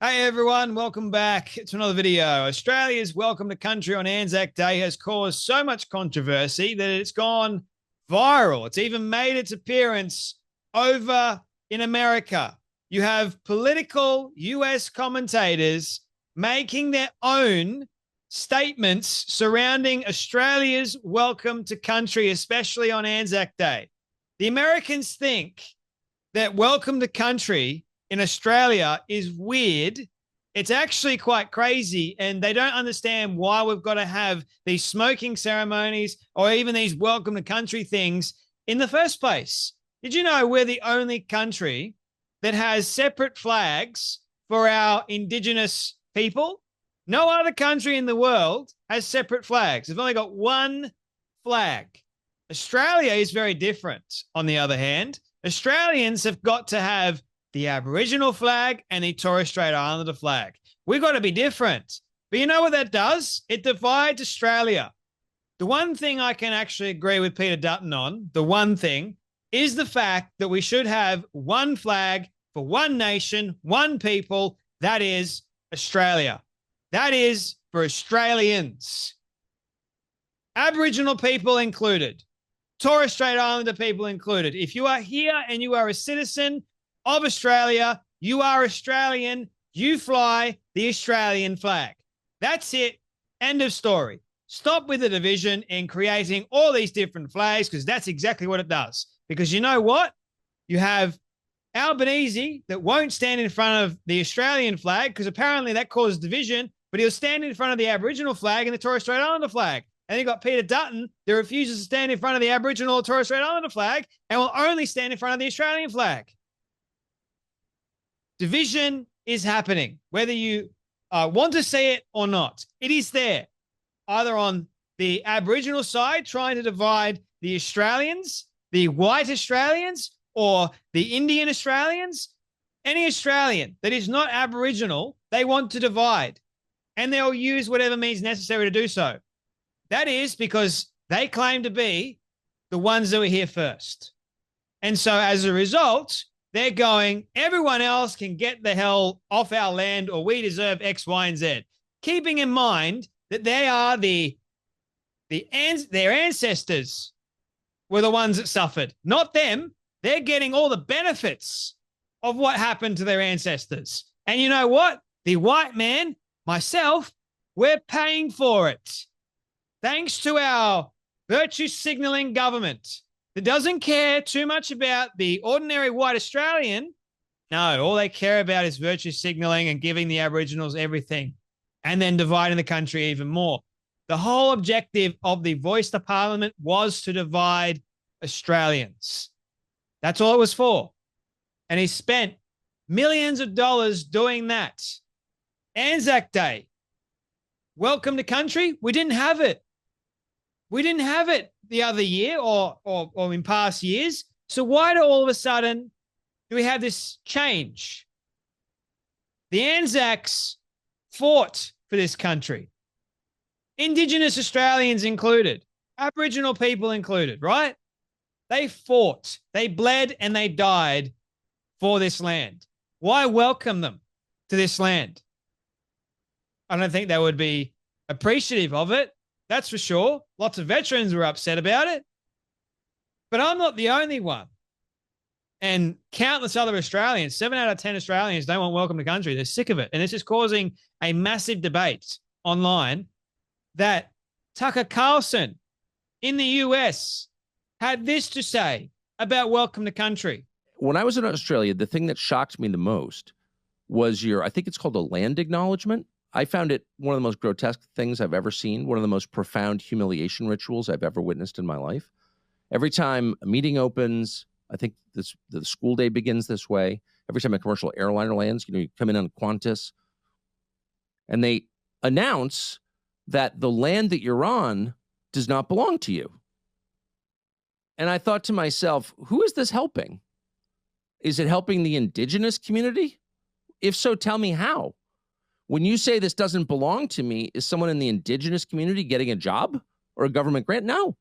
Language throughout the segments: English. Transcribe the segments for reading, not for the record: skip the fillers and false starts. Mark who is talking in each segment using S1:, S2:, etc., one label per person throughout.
S1: Hey everyone, welcome back to another video. Australia's welcome to country on ANZAC Day has caused so much controversy that it's gone viral. It's even made its appearance over in America. You have political US commentators making their own statements surrounding Australia's welcome to country, especially on ANZAC Day. The Americans think that welcome to country in Australia is weird. It's actually quite crazy, and they don't understand why we've got to have these smoking ceremonies or even these welcome to country things in the first place. Did you know we're the only country that has separate flags for our Indigenous people? No other country in the world has separate flags. They've only got one flag. Australia is very different, on the other hand. Australians have got to have the Aboriginal flag and the Torres Strait Islander flag. We've got to be different. But you know what that does? It divides Australia. The one thing I can actually agree with Peter Dutton on, the one thing, is the fact that we should have one flag for one nation, one people. That is Australia. That is for Australians. Aboriginal people included. Torres Strait Islander people included. If you are here and you are a citizen of Australia, you are Australian, you fly the Australian flag. That's it. End of story. Stop with the division and creating all these different flags, because that's exactly what it does. Because you know what? You have Albanese that won't stand in front of the Australian flag because apparently that causes division, but he'll stand in front of the Aboriginal flag and the Torres Strait Islander flag. And you've got Peter Dutton that refuses to stand in front of the Aboriginal or Torres Strait Islander flag and will only stand in front of the Australian flag. Division is happening, whether you want to see it or not. It is there, either on the Aboriginal side, trying to divide the Australians, the white Australians, or the Indian Australians. Any Australian that is not Aboriginal, they want to divide, and they'll use whatever means necessary to do so. That is because they claim to be the ones that were here first. And so as a result, they're going, everyone else can get the hell off our land, or we deserve X, Y, and Z. Keeping in mind that they are their ancestors were the ones that suffered, not them. They're getting all the benefits of what happened to their ancestors. And you know what? The white man, myself, we're paying for it. Thanks to our virtue signaling government that doesn't care too much about the ordinary white Australian. No, all they care about is virtue signaling and giving the Aboriginals everything and then dividing the country even more. The whole objective of the Voice to Parliament was to divide Australians. That's all it was for. And he spent millions of dollars doing that. ANZAC Day. Welcome to country. We didn't have it. We didn't have it the other year or in past years. So why do all of a sudden do we have this change? The Anzacs fought for this country. Indigenous Australians included. Aboriginal people included, right? They fought, they bled, and they died for this land. Why welcome them to this land? I don't think they would be appreciative of it. That's for sure. Lots of veterans were upset about it. But I'm not the only one. And countless other Australians, 7 out of 10 Australians don't want welcome to country. They're sick of it. And it's just causing a massive debate online that Tucker Carlson in the US had this to say about welcome to country.
S2: When I was in Australia, the thing that shocked me the most was I think it's called a land acknowledgement. I found it one of the most grotesque things I've ever seen, one of the most profound humiliation rituals I've ever witnessed in my life. Every time a meeting opens, I think the school day begins this way. Every time a commercial airliner lands, you come in on Qantas, and they announce that the land that you're on does not belong to you. And I thought to myself, who is this helping? Is it helping the indigenous community? If so, tell me how. When you say this doesn't belong to me, is someone in the indigenous community getting a job or a government grant? No.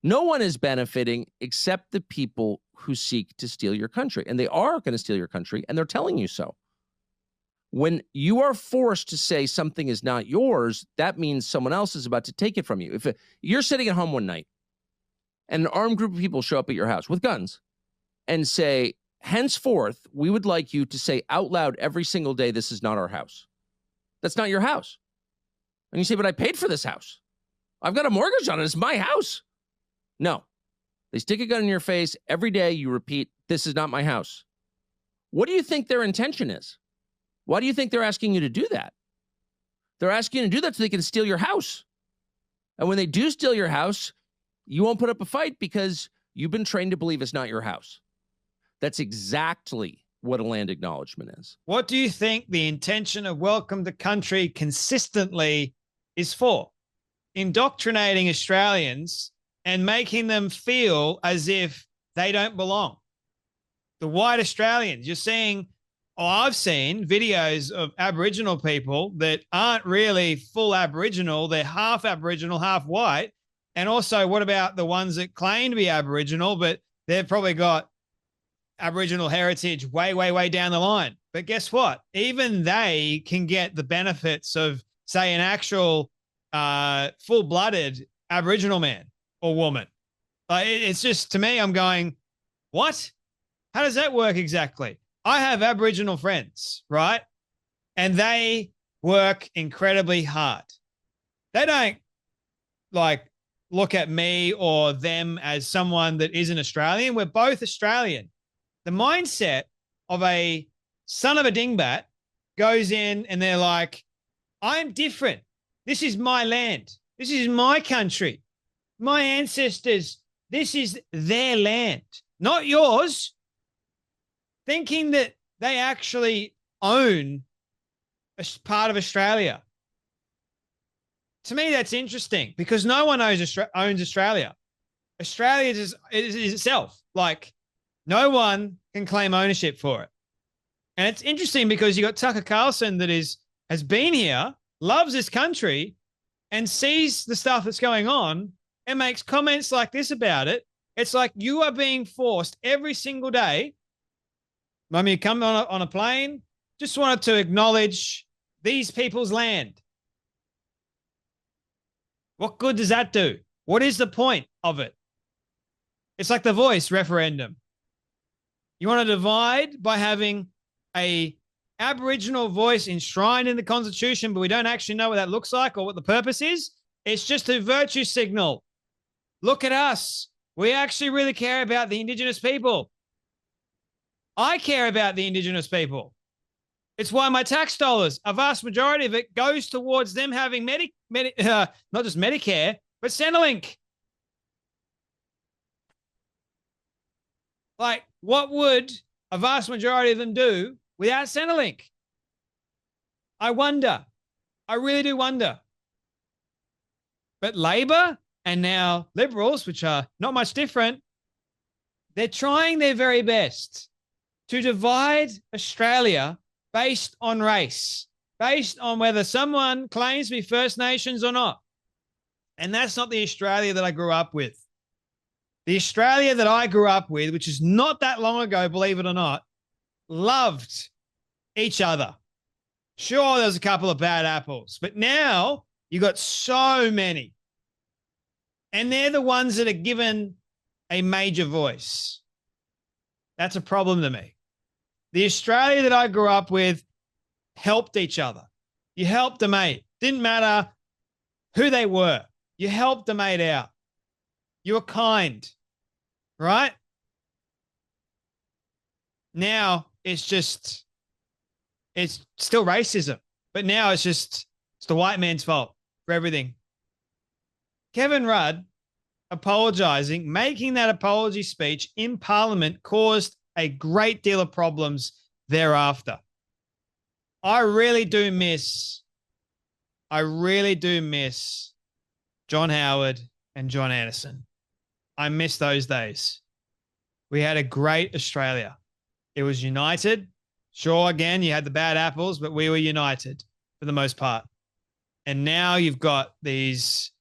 S2: No one is benefiting except the people who seek to steal your country. And they are going to steal your country, and they're telling you so. When you are forced to say something is not yours, that means someone else is about to take it from you. If you're sitting at home one night and an armed group of people show up at your house with guns and say, henceforth, we would like you to say out loud every single day, this is not our house. That's not your house. And you say, but I paid for this house. I've got a mortgage on it. It's my house. No. They stick a gun in your face. Every day you repeat, this is not my house. What do you think their intention is? Why do you think they're asking you to do that? They're asking you to do that so they can steal your house. And when they do steal your house, you won't put up a fight because you've been trained to believe it's not your house. That's exactly what a land acknowledgement is.
S1: What do you think the intention of welcome to country consistently is for? Indoctrinating Australians and making them feel as if they don't belong. The white Australians, you're seeing, I've seen videos of Aboriginal people that aren't really full Aboriginal. They're half Aboriginal, half white. And also, what about the ones that claim to be Aboriginal, but they've probably got Aboriginal heritage way, way, way down the line? But guess what? Even they can get the benefits of, say, an actual full-blooded Aboriginal man or woman. It's just, to me, I'm going, what? How does that work exactly? I have Aboriginal friends, right? And they work incredibly hard. They don't look at me or them as someone that isn't Australian. We're both Australian. The mindset of a son of a dingbat goes in and they're like, I'm different. This is my land. This is my country. My ancestors, this is their land, not yours. Thinking that they actually own a part of Australia. To me, that's interesting because no one owns Australia. Australia is itself. No one can claim ownership for it. And it's interesting because you got Tucker Carlson that has been here, loves this country, and sees the stuff that's going on and makes comments like this about it. It's like you are being forced every single day. When you come on a plane, just wanted to acknowledge these people's land. What good does that do? What is the point of it? It's like the Voice referendum. You want to divide by having a Aboriginal voice enshrined in the Constitution, but we don't actually know what that looks like or what the purpose is. It's just a virtue signal. Look at us. We actually really care about the Indigenous people. I care about the Indigenous people. It's why my tax dollars, a vast majority of it, goes towards them having not just Medicare, but Centrelink. What would a vast majority of them do without Centrelink? I wonder. I really do wonder. But Labor and now Liberals, which are not much different, they're trying their very best to divide Australia based on race, based on whether someone claims to be First Nations or not. And that's not the Australia that I grew up with. The Australia that I grew up with, which is not that long ago, believe it or not, loved each other. Sure, there's a couple of bad apples, but now you got so many. And they're the ones that are given a major voice. That's a problem to me. The Australia that I grew up with helped each other. You helped a mate. Didn't matter who they were. You helped the mate out. You were kind, right? Now it's still racism, but now it's the white man's fault for everything. Kevin Rudd apologizing, making that apology speech in Parliament caused a great deal of problems thereafter. I really do miss John Howard and John Anderson. I miss those days. We had a great Australia. It was united. Sure, again, you had the bad apples, but we were united for the most part. And now you've got these,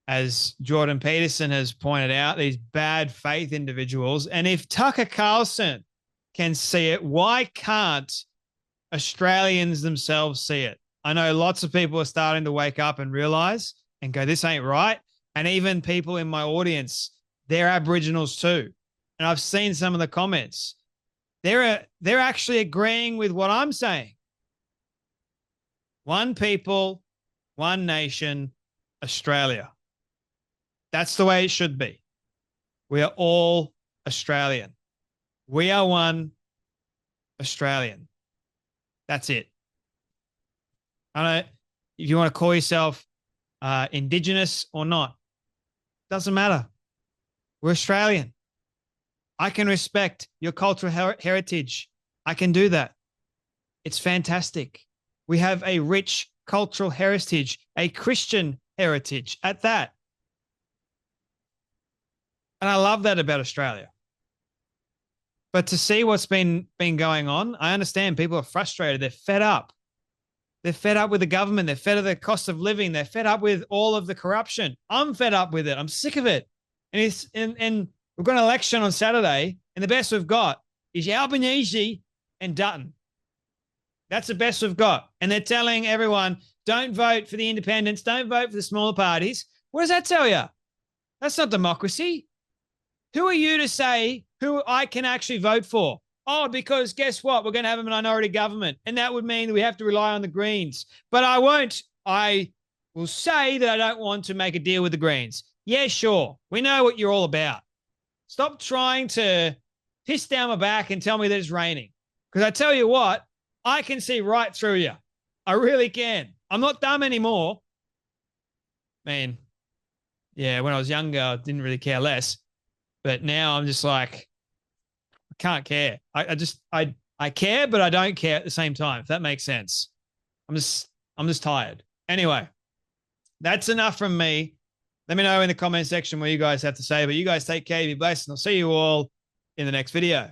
S1: as Jordan Peterson has pointed out, these bad faith individuals. And if Tucker Carlson can see it, why can't Australians themselves see it. I know lots of people are starting to wake up and realize and go, this ain't right. And even people in my audience, they're Aboriginals too. And I've seen some of the comments. They're actually agreeing with what I'm saying. One people, one nation, Australia. That's the way it should be. We are all Australian. We are one Australian. That's it. I don't know if you want to call yourself Indigenous or not. Doesn't matter. We're Australian. I can respect your cultural heritage. I can do that. It's fantastic. We have a rich cultural heritage, a Christian heritage at that. And I love that about Australia. But to see what's been going on, I understand people are frustrated. They're fed up. They're fed up with the government. They're fed up with the cost of living. They're fed up with all of the corruption. I'm fed up with it. I'm sick of it. And we've got an election on Saturday, and the best we've got is Albanese and Dutton. That's the best we've got. And they're telling everyone, don't vote for the independents. Don't vote for the smaller parties. What does that tell you? That's not democracy. Who are you to say who I can actually vote for? Oh, because guess what? We're going to have a minority government. And that would mean that we have to rely on the Greens. But I won't. I will say that I don't want to make a deal with the Greens. Yeah, sure. We know what you're all about. Stop trying to piss down my back and tell me that it's raining. Because I tell you what, I can see right through you. I really can. I'm not dumb anymore. Man, yeah, when I was younger, I didn't really care less. But now I'm just like, I can't care. I care, but I don't care at the same time, if that makes sense. I'm just tired. Anyway, that's enough from me. Let me know in the comment section what you guys have to say. But you guys take care, be blessed, and I'll see you all in the next video.